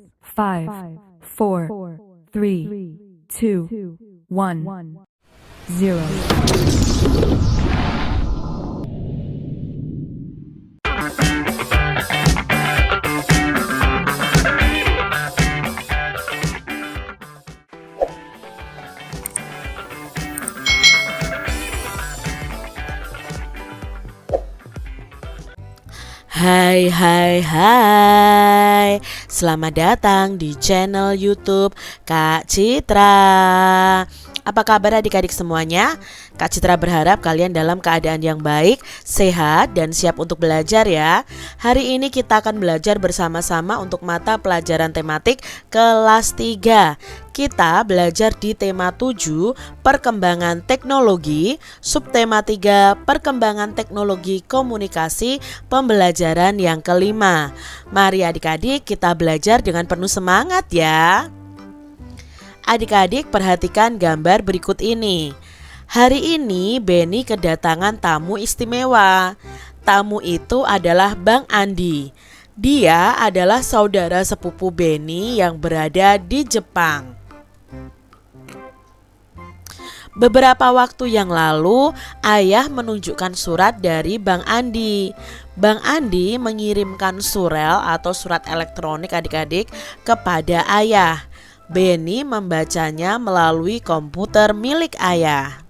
5, 4, 3, 2, 1, 0. Hai, selamat datang di channel YouTube Kak Citra. Apa kabar adik-adik semuanya? Kak Citra berharap kalian dalam keadaan yang baik, sehat, dan siap untuk belajar ya. Hari ini kita akan belajar bersama-sama untuk mata pelajaran tematik kelas 3. Kita belajar di tema 7, perkembangan teknologi, subtema 3, perkembangan teknologi komunikasi, pembelajaran yang kelima. Mari adik-adik kita belajar dengan penuh semangat ya. Adik-adik perhatikan gambar berikut ini. Hari ini Beni kedatangan tamu istimewa. Tamu itu adalah Bang Andi. Dia adalah saudara sepupu Beni yang berada di Jepang. Beberapa waktu yang lalu, ayah menunjukkan surat dari Bang Andi. Bang Andi mengirimkan surel atau surat elektronik adik-adik kepada ayah. Beni membacanya melalui komputer milik ayah.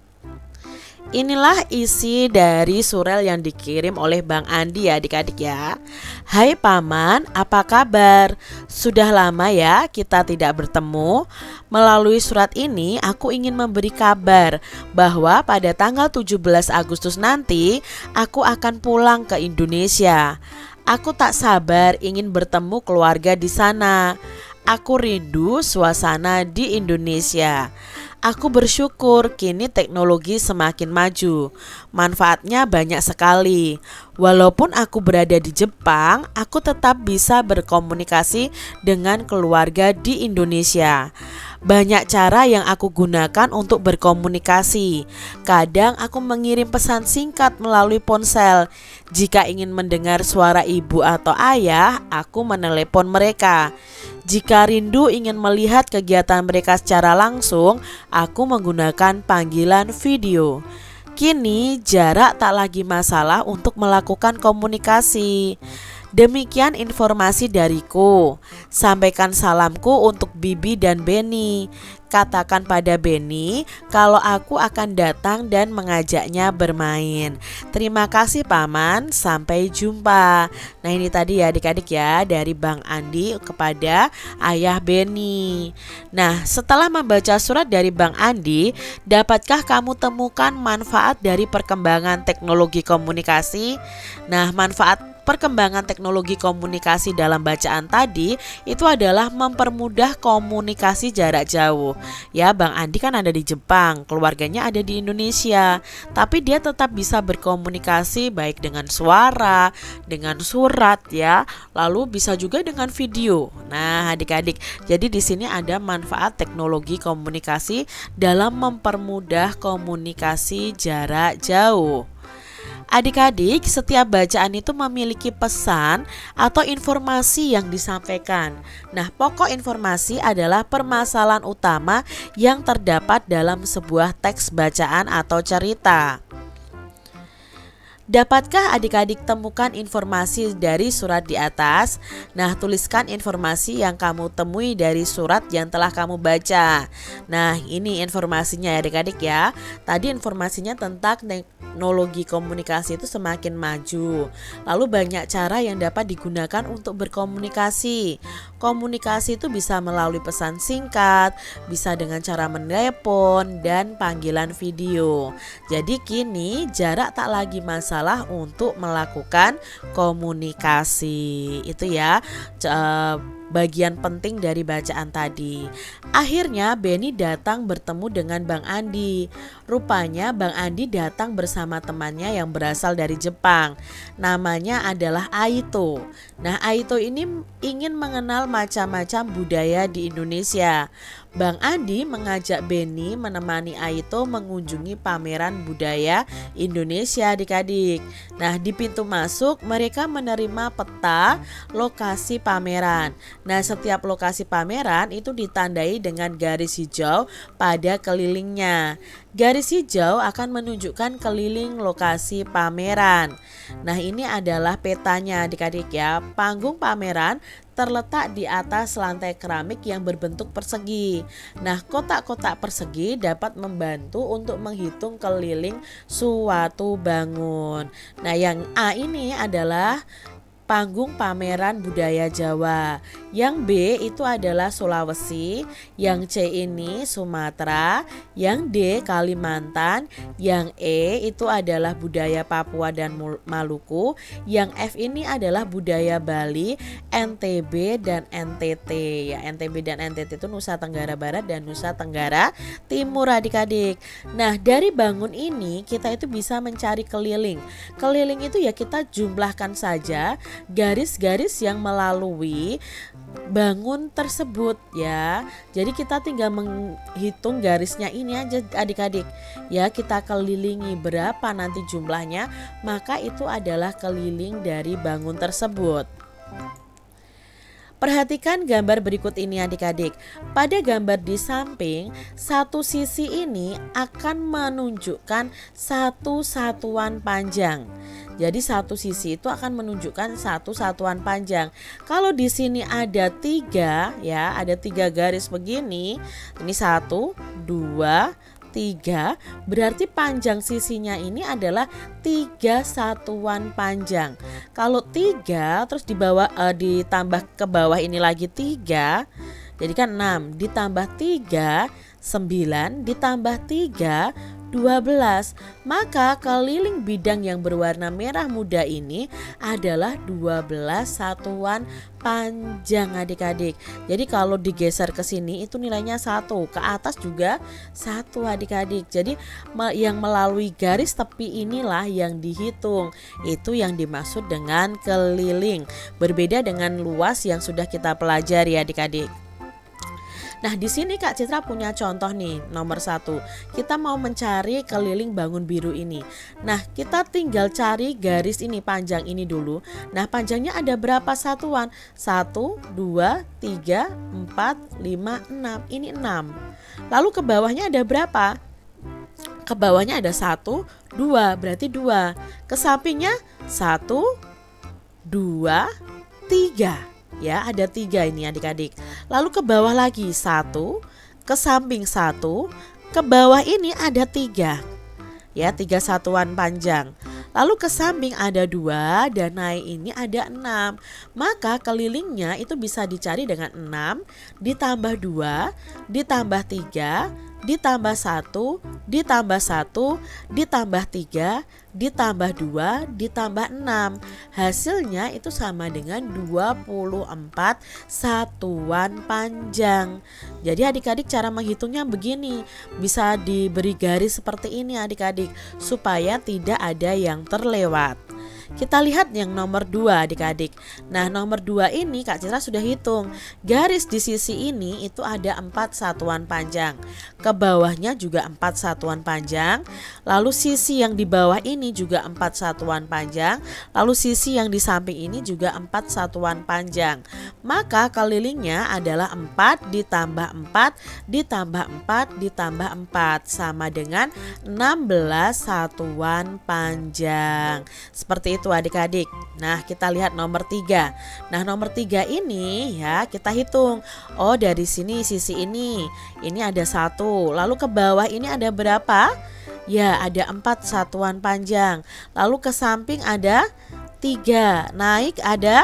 Inilah isi dari surel yang dikirim oleh Bang Andi ya adik-adik ya. Hai Paman, apa kabar? Sudah lama ya kita tidak bertemu. Melalui surat ini aku ingin memberi kabar bahwa pada tanggal 17 Agustus nanti aku akan pulang ke Indonesia. Aku tak sabar ingin bertemu keluarga di sana. Aku rindu suasana di Indonesia. Aku bersyukur kini teknologi semakin maju. Manfaatnya banyak sekali. Walaupun aku berada di Jepang, aku tetap bisa berkomunikasi dengan keluarga di Indonesia. Banyak cara yang aku gunakan untuk berkomunikasi. Kadang aku mengirim pesan singkat melalui ponsel. Jika ingin mendengar suara ibu atau ayah, aku menelepon mereka. Jika rindu ingin melihat kegiatan mereka secara langsung, aku menggunakan panggilan video. Kini jarak tak lagi masalah untuk melakukan komunikasi. Demikian informasi dariku. Sampaikan salamku untuk Bibi dan Beni. Katakan pada Beni kalau aku akan datang dan mengajaknya bermain. Terima kasih Paman, sampai jumpa. Nah ini tadi ya adik-adik ya, dari Bang Andi kepada ayah Beni. Nah setelah membaca surat dari Bang Andi, dapatkah kamu temukan manfaat dari perkembangan teknologi komunikasi? Nah manfaat perkembangan teknologi komunikasi dalam bacaan tadi itu adalah mempermudah komunikasi jarak jauh. Ya, Bang Andi kan ada di Jepang, keluarganya ada di Indonesia, tapi dia tetap bisa berkomunikasi baik dengan suara, dengan surat ya, lalu bisa juga dengan video. Nah, adik-adik, jadi di sini ada manfaat teknologi komunikasi dalam mempermudah komunikasi jarak jauh. Adik-adik, setiap bacaan itu memiliki pesan atau informasi yang disampaikan. Nah, pokok informasi adalah permasalahan utama yang terdapat dalam sebuah teks bacaan atau cerita. Dapatkah adik-adik temukan informasi dari surat di atas? Nah, tuliskan informasi yang kamu temui dari surat yang telah kamu baca. Nah, ini informasinya ya adik-adik ya. Tadi informasinya tentang teknologi komunikasi itu semakin maju. Lalu banyak cara yang dapat digunakan untuk berkomunikasi. Komunikasi itu bisa melalui pesan singkat, bisa dengan cara menelepon dan panggilan video. Jadi kini jarak tak lagi masalah untuk melakukan komunikasi. Itu ya bagian penting dari bacaan tadi. Akhirnya Beni datang bertemu dengan Bang Andi. Rupanya Bang Andi datang bersama temannya yang berasal dari Jepang. Namanya adalah Aito. Nah, Aito ini ingin mengenal macam-macam budaya di Indonesia. Bang Andi mengajak Beni menemani Aito mengunjungi pameran budaya Indonesia adik-adik. Nah, di pintu masuk mereka menerima peta lokasi pameran. Nah, setiap lokasi pameran itu ditandai dengan garis hijau pada kelilingnya. Garis hijau akan menunjukkan keliling lokasi pameran. Nah, ini adalah petanya adik-adik ya. Panggung pameran terletak di atas lantai keramik yang berbentuk persegi. Nah, kotak-kotak persegi dapat membantu untuk menghitung keliling suatu bangun. Nah, yang A ini adalah panggung pameran budaya Jawa. Yang B itu adalah Sulawesi, yang C ini Sumatera, yang D Kalimantan, yang E itu adalah budaya Papua dan Maluku, yang F ini adalah budaya Bali, NTB dan NTT. Ya, NTB dan NTT itu Nusa Tenggara Barat dan Nusa Tenggara Timur adik-adik. Nah, dari bangun ini kita itu bisa mencari keliling. Keliling itu ya kita jumlahkan saja garis-garis yang melalui bangun tersebut ya. Jadi kita tinggal menghitung garisnya ini aja adik-adik. Ya, kita kelilingi berapa nanti jumlahnya, maka itu adalah keliling dari bangun tersebut. Perhatikan gambar berikut ini adik-adik. Pada gambar di samping, satu sisi ini akan menunjukkan satu satuan panjang. Jadi satu sisi itu akan menunjukkan satu satuan panjang. Kalau di sini ada 3 ya, ada 3 garis begini. Ini 1, 2, 3, berarti panjang sisinya ini adalah 3 satuan panjang. Kalau 3 terus ditambah ke bawah ini lagi 3, jadi kan 6 ditambah 3, 9 ditambah 3, 12. Maka keliling bidang yang berwarna merah muda ini adalah 12 satuan panjang adik-adik. Jadi kalau digeser ke sini itu nilainya 1, ke atas juga 1 adik-adik. Jadi yang melalui garis tepi inilah yang dihitung. Itu yang dimaksud dengan keliling. Berbeda dengan luas yang sudah kita pelajari adik-adik. Nah, di sini Kak Citra punya contoh nih, nomor 1. Kita mau mencari keliling bangun biru ini. Nah, kita tinggal cari garis ini, panjang ini dulu. Nah, panjangnya ada berapa satuan? 1, 2, 3, 4, 5, 6. Ini 6. Lalu ke bawahnya ada berapa? Ke bawahnya ada 1, 2, berarti 2. Ke sampingnya 1, 2, 3. Ya, ada 3 ini adik-adik. Lalu ke bawah lagi 1, ke samping 1, ke bawah ini ada 3. Ya, 3 satuan panjang. Lalu ke samping ada 2 dan naik ini ada 6. Maka kelilingnya itu bisa dicari dengan 6 ditambah 2 ditambah 3 ditambah 1 ditambah 1 ditambah 3 ditambah 2 ditambah 6. Hasilnya itu sama dengan 24 satuan panjang. Jadi adik-adik cara menghitungnya begini. Bisa diberi garis seperti ini adik-adik supaya tidak ada yang terlewat. Kita lihat yang nomor 2 adik-adik. Nah, nomor 2 ini Kak Citra sudah hitung. Garis di sisi ini itu ada 4 satuan panjang. Ke bawahnya juga 4 satuan panjang. Lalu sisi yang di bawah ini juga 4 satuan panjang. Lalu sisi yang di samping ini juga 4 satuan panjang. Maka kelilingnya adalah 4 ditambah 4 ditambah 4 ditambah 4 sama dengan 16 satuan panjang. Seperti itu adik-adik. Nah, kita lihat nomor 3. Nah, nomor 3 ini ya kita hitung. Oh, dari sini sisi ini ada 1. Lalu ke bawah ini ada berapa? Ya, ada 4 satuan panjang. Lalu ke samping ada 3. Naik ada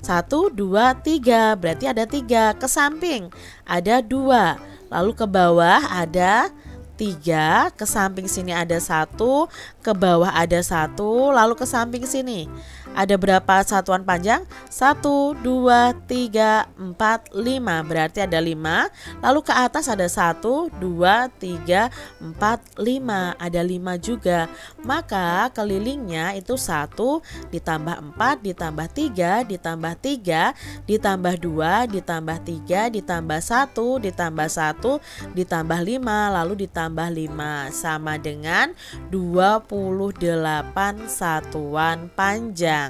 1, 2, 3. Berarti ada 3. Ke samping ada 2. Lalu ke bawah ada 3, ke samping sini ada 1, ke bawah ada 1, lalu ke samping sini ada berapa satuan panjang? 1, 2, 3, 4, 5. Berarti ada 5. Lalu ke atas ada 1, 2, 3, 4, 5. Ada 5 juga. Maka kelilingnya itu 1 ditambah 4 ditambah 3 ditambah 3 ditambah 2 ditambah 3 ditambah 1 ditambah 1 ditambah 5 lalu ditambah 5 sama dengan 28 satuan panjang.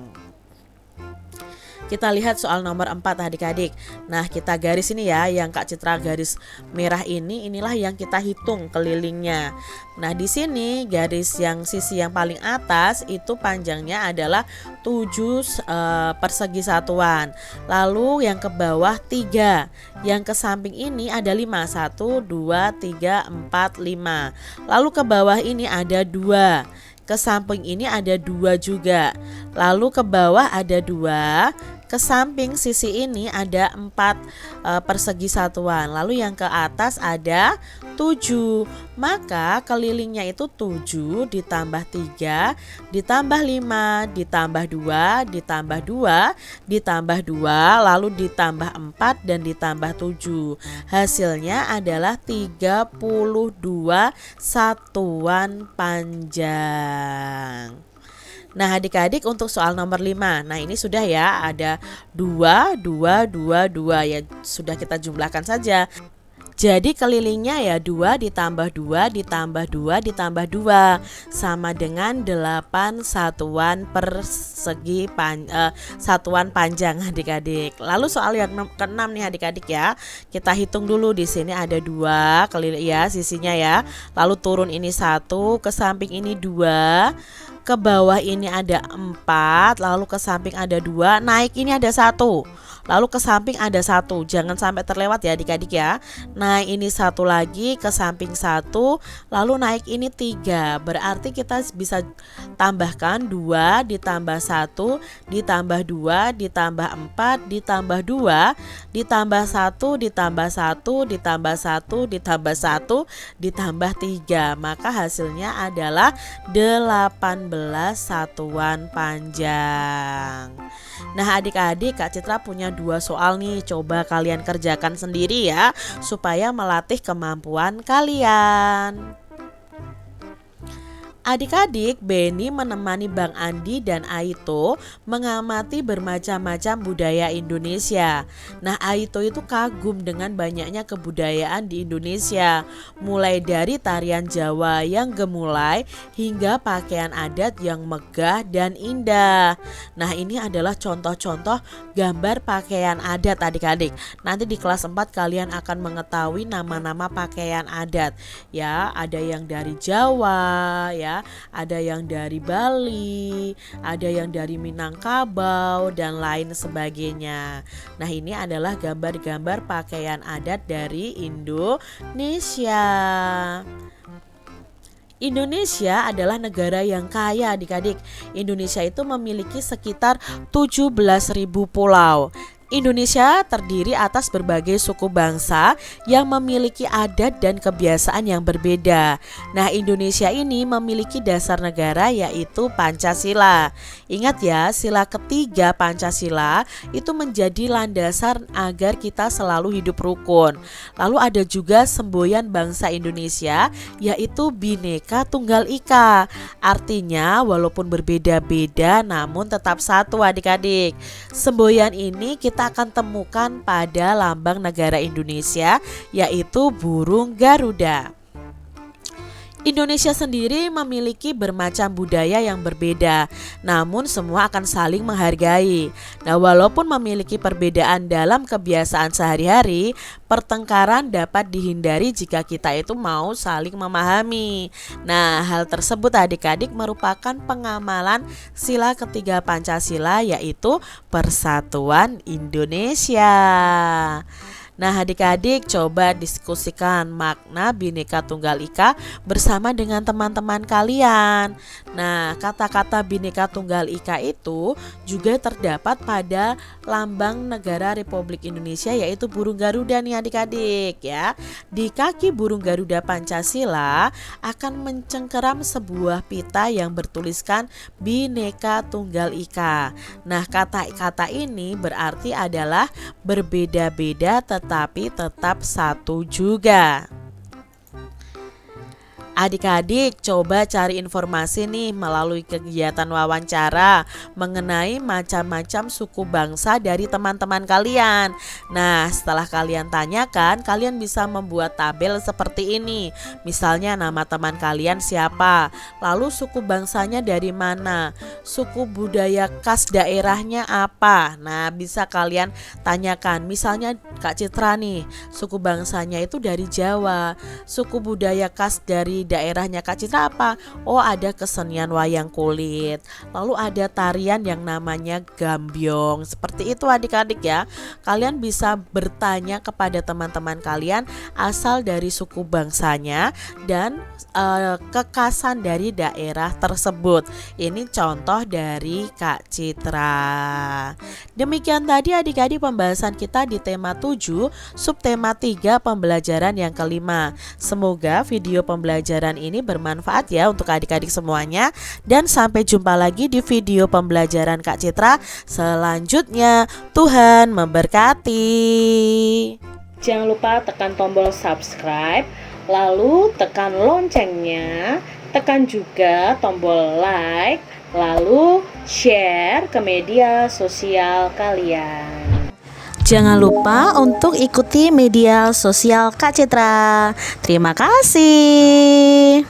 Kita lihat soal nomor 4 adik-adik. Nah, kita garis ini ya, yang Kak Citra garis merah ini, inilah yang kita hitung kelilingnya. Nah, di sini garis yang sisi yang paling atas itu panjangnya adalah 7 persegi satuan. Lalu yang ke bawah 3. Yang ke samping ini ada 5. 1, 2, 3, 4, 5. Lalu ke bawah ini ada 2. Ke samping ini ada 2 juga. Lalu ke bawah ada 2. Ke samping sisi ini ada 4 persegi satuan. Lalu yang ke atas ada 7. Maka kelilingnya itu 7 ditambah 3 ditambah 5 ditambah 2 ditambah 2 ditambah 2 lalu ditambah 4 dan ditambah 7. Hasilnya adalah 32 satuan panjang. Nah, adik-adik untuk soal nomor 5. Nah, ini sudah ya, ada 2, 2, 2, 2 ya, sudah kita jumlahkan saja. Jadi kelilingnya ya 2 ditambah 2 ditambah 2 ditambah 2 sama dengan 8 satuan persegi satuan panjang adik-adik. Lalu soal yang ke-6 nih adik-adik ya. Kita hitung dulu, di sini ada 2 keliling ya sisinya ya. Lalu turun ini 1, ke samping ini 2. Ke bawah ini ada 4, lalu ke samping ada 2, naik ini ada 1. Lalu ke samping ada 1, jangan sampai terlewat ya adik-adik ya. Naik ini 1 lagi, ke samping 1, lalu naik ini 3. Berarti kita bisa tambahkan 2 ditambah 1 ditambah 2 ditambah 4 ditambah 2 ditambah 1 ditambah 1 ditambah 1 ditambah 1 ditambah 3. Maka hasilnya adalah 18 satuan panjang. Nah, adik-adik, Kak Citra punya 2 soal nih. Coba kalian kerjakan sendiri ya, supaya melatih kemampuan kalian. Adik-adik, Beni menemani Bang Andi dan Aito mengamati bermacam-macam budaya Indonesia. Nah, Aito itu kagum dengan banyaknya kebudayaan di Indonesia, mulai dari tarian Jawa yang gemulai hingga pakaian adat yang megah dan indah. Nah, ini adalah contoh-contoh gambar pakaian adat adik-adik. Nanti di kelas 4 kalian akan mengetahui nama-nama pakaian adat. Ya, ada yang dari Jawa ya, ada yang dari Bali, ada yang dari Minangkabau dan lain sebagainya. Nah, ini adalah gambar-gambar pakaian adat dari Indonesia. Indonesia adalah negara yang kaya adik-adik. Indonesia itu memiliki sekitar 17.000 pulau. Indonesia terdiri atas berbagai suku bangsa yang memiliki adat dan kebiasaan yang berbeda. Nah, Indonesia ini memiliki dasar negara yaitu Pancasila. Ingat ya, sila ketiga Pancasila itu menjadi landasan agar kita selalu hidup rukun. Lalu ada juga semboyan bangsa Indonesia yaitu Bhinneka Tunggal Ika. Artinya walaupun berbeda-beda namun tetap satu adik-adik. Semboyan ini kita akan temukan pada lambang negara Indonesia yaitu burung Garuda. Indonesia sendiri memiliki bermacam budaya yang berbeda, namun semua akan saling menghargai. Nah, walaupun memiliki perbedaan dalam kebiasaan sehari-hari, pertengkaran dapat dihindari jika kita itu mau saling memahami. Nah, hal tersebut adik-adik merupakan pengamalan sila ketiga Pancasila yaitu Persatuan Indonesia. Nah, adik-adik coba diskusikan makna Bhinneka Tunggal Ika bersama dengan teman-teman kalian. Nah, kata-kata Bhinneka Tunggal Ika itu juga terdapat pada lambang negara Republik Indonesia yaitu burung Garuda nih adik-adik ya. Di kaki burung Garuda Pancasila akan mencengkeram sebuah pita yang bertuliskan Bhinneka Tunggal Ika. Nah, kata-kata ini berarti adalah berbeda-beda tetapi tetap satu juga. Adik-adik coba cari informasi nih melalui kegiatan wawancara mengenai macam-macam suku bangsa dari teman-teman kalian. Nah, setelah kalian tanyakan, kalian bisa membuat tabel seperti ini. Misalnya nama teman kalian siapa, lalu suku bangsanya dari mana, suku budaya khas daerahnya apa. Nah, bisa kalian tanyakan. Misalnya Kak Citra nih, suku bangsanya itu dari Jawa, suku budaya khas dari daerahnya Kak Citra apa? Oh, ada kesenian wayang kulit. Lalu ada tarian yang namanya gambyong. Seperti itu adik-adik ya. Kalian bisa bertanya kepada teman-teman kalian asal dari suku bangsanya dan kekhasan dari daerah tersebut. Ini contoh dari Kak Citra. Demikian tadi adik-adik pembahasan kita di tema 7, subtema 3 pembelajaran yang kelima. Semoga video pembelajaran ini bermanfaat ya untuk adik-adik semuanya, dan sampai jumpa lagi di video pembelajaran Kak Citra selanjutnya. Tuhan memberkati. Jangan lupa tekan tombol subscribe, lalu tekan loncengnya, tekan juga tombol like, lalu share ke media sosial kalian. Jangan lupa untuk ikuti media sosial Kak Citra. Terima kasih.